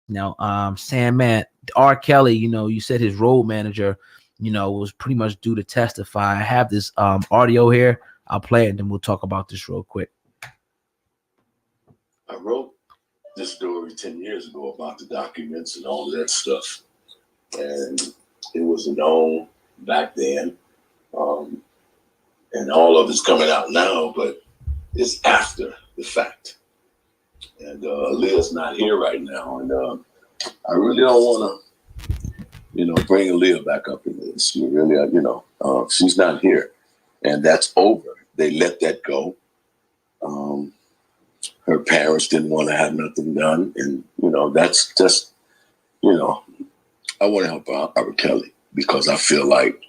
Now, Sam, man, R. Kelly, you said his road manager, was pretty much due to testify. I have this audio here. I'll play it and then we'll talk about this real quick. I wrote this story 10 years ago about the documents and all of that stuff. And it was known back then. And all of it's coming out now, but it's after the fact. And Aaliyah's not here right now. And I really don't want to, bring Aaliyah back up in this. She really, she's not here. And that's over. They let that go. Her parents didn't want to have nothing done. And, that's just, I want to help out R. Kelly because I feel like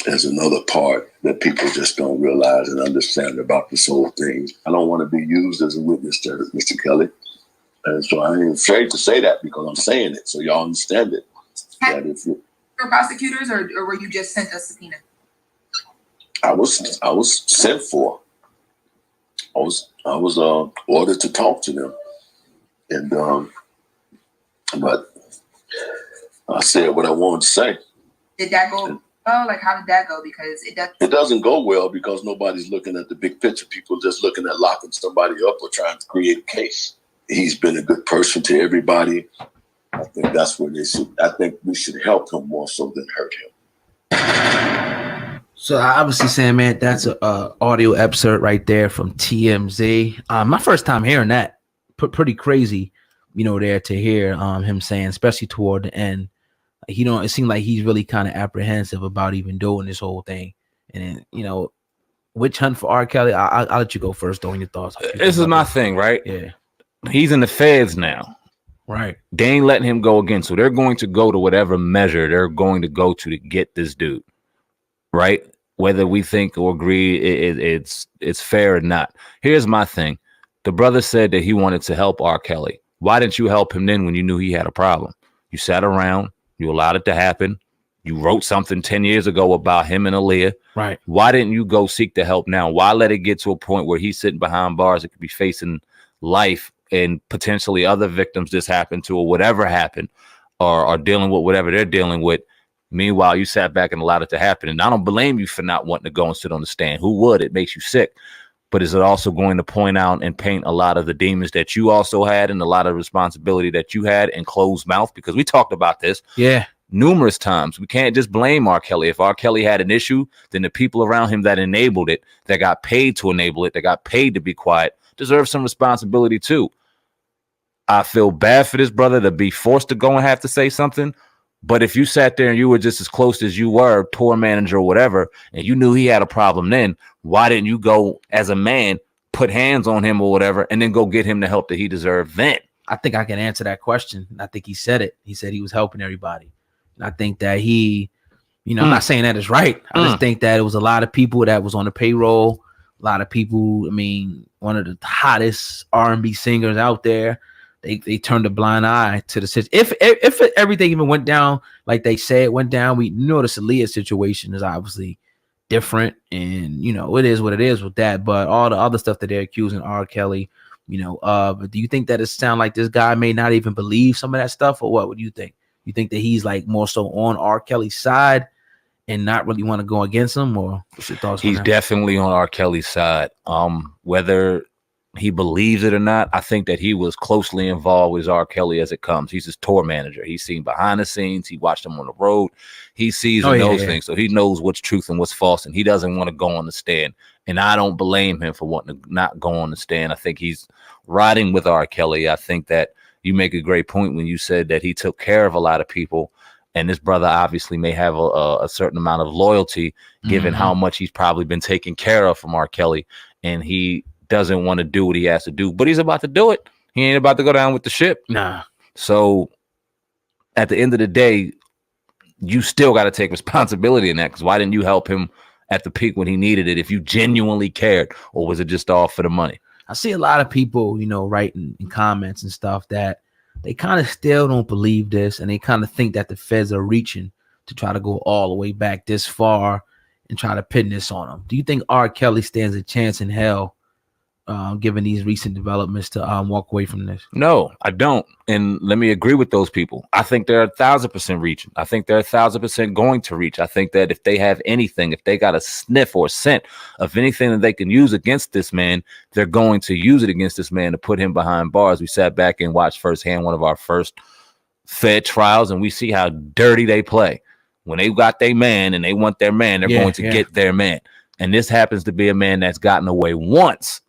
there's another part that people just don't realize and understand about this whole thing. I don't want to be used as a witness to Mr. Kelly. And so I ain't afraid to say that because I'm saying it so y'all understand it. That if you're prosecutors or were you just sent a subpoena? I was sent for. I was ordered to talk to them. And but I said what I wanted to say. Did that go well? Like, how did that go? Because it doesn't go well because nobody's looking at the big picture. People just looking at locking somebody up or trying to create a case. He's been a good person to everybody. I think that's where they should. I think we should help him more so than hurt him. So obviously, Sam, man, that's a audio excerpt right there from TMZ. My first time hearing that. Pretty crazy, there to hear him saying, especially toward the end. It seemed like he's really kind of apprehensive about even doing this whole thing. And then, witch hunt for R. Kelly. I'll let you go first, though, on your thoughts. This is my thing, right? Yeah. He's in the feds now. Right. They ain't letting him go again. So they're going to go to whatever measure they're going to go to get this dude. Right? Whether we think or agree it's fair or not. Here's my thing. The brother said that he wanted to help R. Kelly. Why didn't you help him then when you knew he had a problem? You sat around. You allowed it to happen. You wrote something 10 years ago about him and Aaliyah. Right. Why didn't you go seek the help now? Why let it get to a point where he's sitting behind bars and could be facing life and potentially other victims this happened to or whatever happened or dealing with whatever they're dealing with? Meanwhile, you sat back and allowed it to happen. And I don't blame you for not wanting to go and sit on the stand. Who would? It makes you sick. But is it also going to point out and paint a lot of the demons that you also had and a lot of responsibility that you had and closed mouth? Because we talked about this numerous times. We can't just blame R. Kelly. If R. Kelly had an issue, then the people around him that enabled it, that got paid to enable it, that got paid to be quiet, deserve some responsibility too. I feel bad for this brother to be forced to go and have to say something. But if you sat there and you were just as close as you were, tour manager or whatever, and you knew he had a problem then, why didn't you go as a man, put hands on him or whatever, and then go get him the help that he deserved then? I think I can answer that question. I think he said it. He said he was helping everybody. And I think that he, I'm not saying that is right. I just think that it was a lot of people that was on the payroll. A lot of people, one of the hottest R&B singers out there. They turned a blind eye to the situation. If everything even went down like they say it went down, we know the Aaliyah situation is obviously different, and it is what it is with that. But all the other stuff that they're accusing R. Kelly, but do you think that it sounds like this guy may not even believe some of that stuff, or what? What do you think? You think that he's like more so on R. Kelly's side and not really want to go against him, or what's your thoughts? He's definitely on R. Kelly's side. Whether he believes it or not, I think that he was closely involved with R. Kelly as it comes. He's his tour manager. He's seen behind the scenes. He watched him on the road. He sees and knows things. So he knows what's truth and what's false, and he doesn't want to go on the stand. And I don't blame him for wanting to not go on the stand. I think he's riding with R. Kelly. I think that you make a great point when you said that he took care of a lot of people. And this brother obviously may have a certain amount of loyalty, given how much he's probably been taken care of from R. Kelly. And he doesn't want to do what he has to do, but he's about to do it. He ain't about to go down with the ship. Nah. So at the end of the day, you still got to take responsibility in that, because why didn't you help him at the peak when he needed it if you genuinely cared, or was it just all for the money? I see a lot of people, writing in comments and stuff that they kind of still don't believe this, and they kind of think that the feds are reaching to try to go all the way back this far and try to pin this on them. Do you think R. Kelly stands a chance in hell given these recent developments, to walk away from this? No, I don't. And let me agree with those people. I think they're 1,000% reaching. I think they're 1,000% going to reach. I think that if they have anything, if they got a sniff or a scent of anything that they can use against this man, they're going to use it against this man to put him behind bars. We sat back and watched firsthand one of our first Fed trials, and we see how dirty they play. When they got their man and they want their man, they're going to get their man. And this happens to be a man that's gotten away once.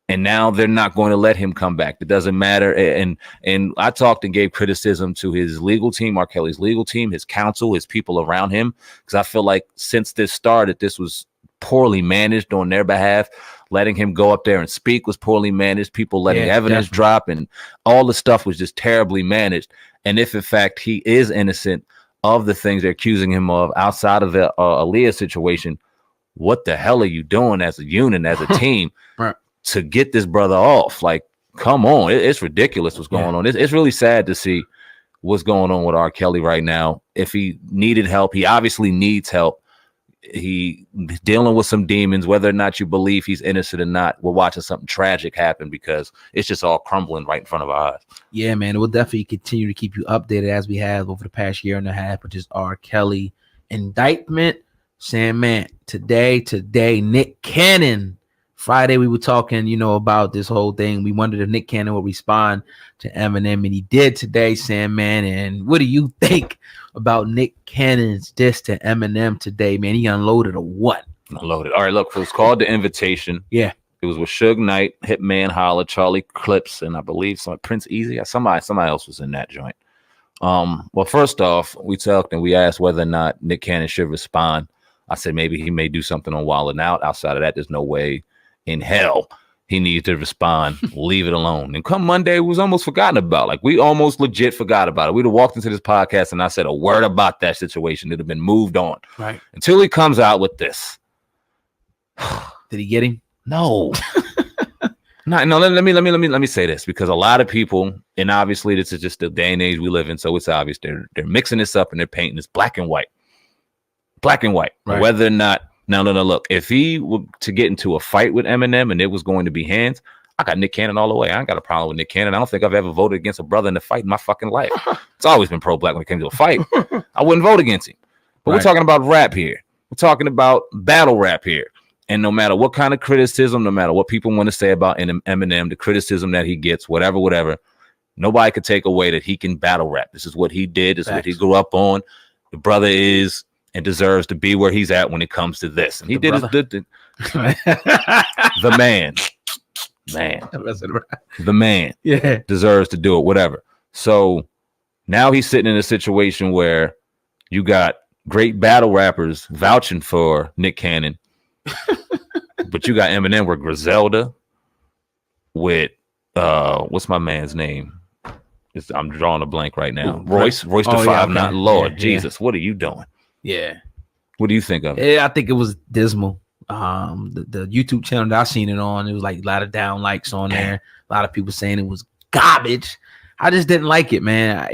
And now they're not going to let him come back. It doesn't matter. And I talked and gave criticism to his legal team, R. Kelly's legal team, his counsel, his people around him, because I feel like since this started, this was poorly managed on their behalf. Letting him go up there and speak was poorly managed. People letting evidence drop, and all the stuff was just terribly managed. And if in fact he is innocent of the things they're accusing him of outside of the Aaliyah situation, what the hell are you doing as a unit, as a team? Right. To get this brother off? Like, come on. It's ridiculous what's going on. It's really sad to see what's going on with R. Kelly right now. If he needed help, he obviously needs help. He's dealing with some demons. Whether or not you believe he's innocent or not, we're watching something tragic happen because it's just all crumbling right in front of our eyes. Yeah, man. We'll definitely continue to keep you updated as we have over the past year and a half, which is R. Kelly indictment. Sandman, today, Nick Cannon. Friday, we were talking, about this whole thing. We wondered if Nick Cannon would respond to Eminem, and he did today, Sandman. And what do you think about Nick Cannon's diss to Eminem today, man? He unloaded or what? Unloaded. All right, look, it was called The Invitation. Yeah. It was with Suge Knight, Hitman Holla, Charlie Clips, and I believe Prince Easy. Somebody else was in that joint. Well, first off, we talked and we asked whether or not Nick Cannon should respond. I said maybe he may do something on Wild 'N Out. Outside of that, there's no way in hell he needs to respond. Leave it alone. And come Monday, it was almost forgotten about. Like, we almost legit forgot about it. We'd have walked into this podcast and I said a word about that situation. It'd have been moved on. Right. Until he comes out with this. Did he get him? No. No, let me say this, because a lot of people, and obviously this is just the day and age we live in, so it's obvious they're mixing this up and they're painting this black and white. Black and white. Right. Whether or not No, look, if he were to get into a fight with Eminem and it was going to be hands, I got Nick Cannon all the way. I ain't got a problem with Nick Cannon. I don't think I've ever voted against a brother in a fight in my fucking life. It's always been pro-black when it came to a fight. I wouldn't vote against him. But We're talking about rap here. We're talking about battle rap here. And no matter what kind of criticism, no matter what people want to say about Eminem, the criticism that he gets, whatever, nobody could take away that he can battle rap. This is what he did. This is what he grew up on. The brother is and deserves to be where he's at when it comes to this. And he did the man. The man deserves to do it, whatever. So now he's sitting in a situation where you got great battle rappers vouching for Nick Cannon, but you got Eminem with Griselda, with what's my man's name? I'm drawing a blank right now. Royce the 5'9". Lord Jesus, what are you doing? Yeah. What do you think of it? Yeah, I think it was dismal. The YouTube channel that I seen it on, it was like a lot of down likes on there. A lot of people saying it was garbage. I just didn't like it, man.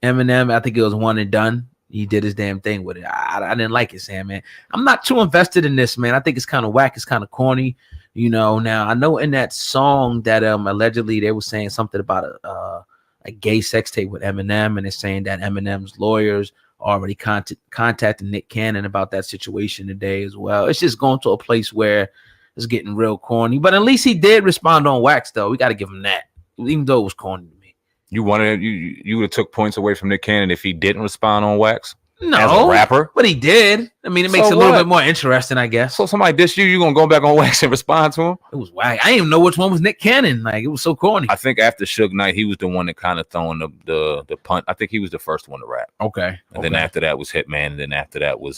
Eminem, I think it was one and done. He did his damn thing with it. I didn't like it, Sam, man. I'm not too invested in this, man. I think it's kind of whack. It's kind of corny. Now I know in that song that allegedly they were saying something about a gay sex tape with Eminem, and it's saying that Eminem's lawyers already contacted Nick Cannon about that situation today as well. It's just going to a place where it's getting real corny. But at least he did respond on wax, though. We got to give him that, even though it was corny to me. You would have took points away from Nick Cannon if he didn't respond on wax? No, as a rapper, but he did. I mean, it makes it a little bit more interesting, I guess. So somebody diss you gonna go back on wax and respond to him? It was whack. I didn't even know which one was Nick Cannon. Like, it was so corny. I think after Suge Knight, he was the one that kind of throwing the punt. I think he was the first one to rap. Okay. And then after that was Hitman, and then after that was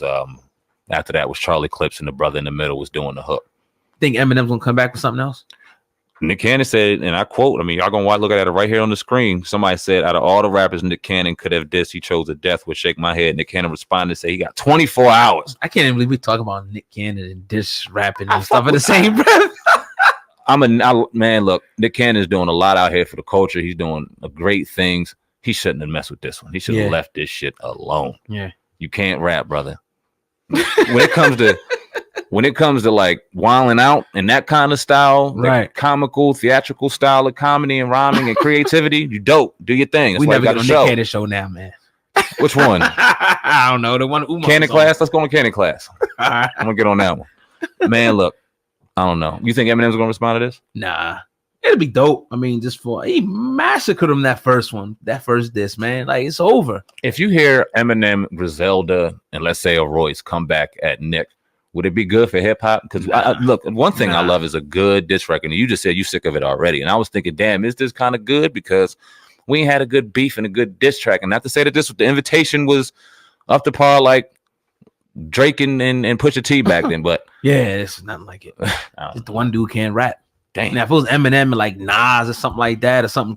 Charlie Clips, and the brother in the middle was doing the hook. Think Eminem's gonna come back with something else? Nick Cannon said, and I quote, I mean, y'all gonna look at it right here on the screen. Somebody said, out of all the rappers Nick Cannon could have dissed, he chose a death would shake my head. Nick Cannon responded and said he got 24 hours. I can't even believe we talk about Nick Cannon and diss rapping and stuff in the same breath. Man, look, Nick Cannon is doing a lot out here for the culture. He's doing great things. He shouldn't have messed with this one. He should have left this shit alone. Yeah. You can't rap, brother. When it comes to when it comes to like wilding out and that kind of style, Right. that comical, theatrical style of comedy and rhyming and creativity, you dope. Do your thing. That's We why never you got got on a Nick show. Cannon show now, man. Which one? I don't know. The one Umar Cannon was on. class? Let's go on Cannon class. I'm gonna get on that one. Man, look, I don't know. You think Eminem's gonna respond to this? Nah. It'll be dope. I mean, just for he massacred him that first diss, man. Like it's over. If you hear Eminem, Griselda, and let's say a Royce come back at Nick, would it be good for hip hop? Because look, one thing I love is a good diss record. And you just said you sick of it already, and I was thinking, damn, is this kind of good? Because we ain't had a good beef and a good diss track. And not to say that the invitation was up to par like Drake and Pusha T back then, but Yeah, it's nothing like it. Just the one dude can't rap. damn. Now if it was Eminem and like Nas or something like that or something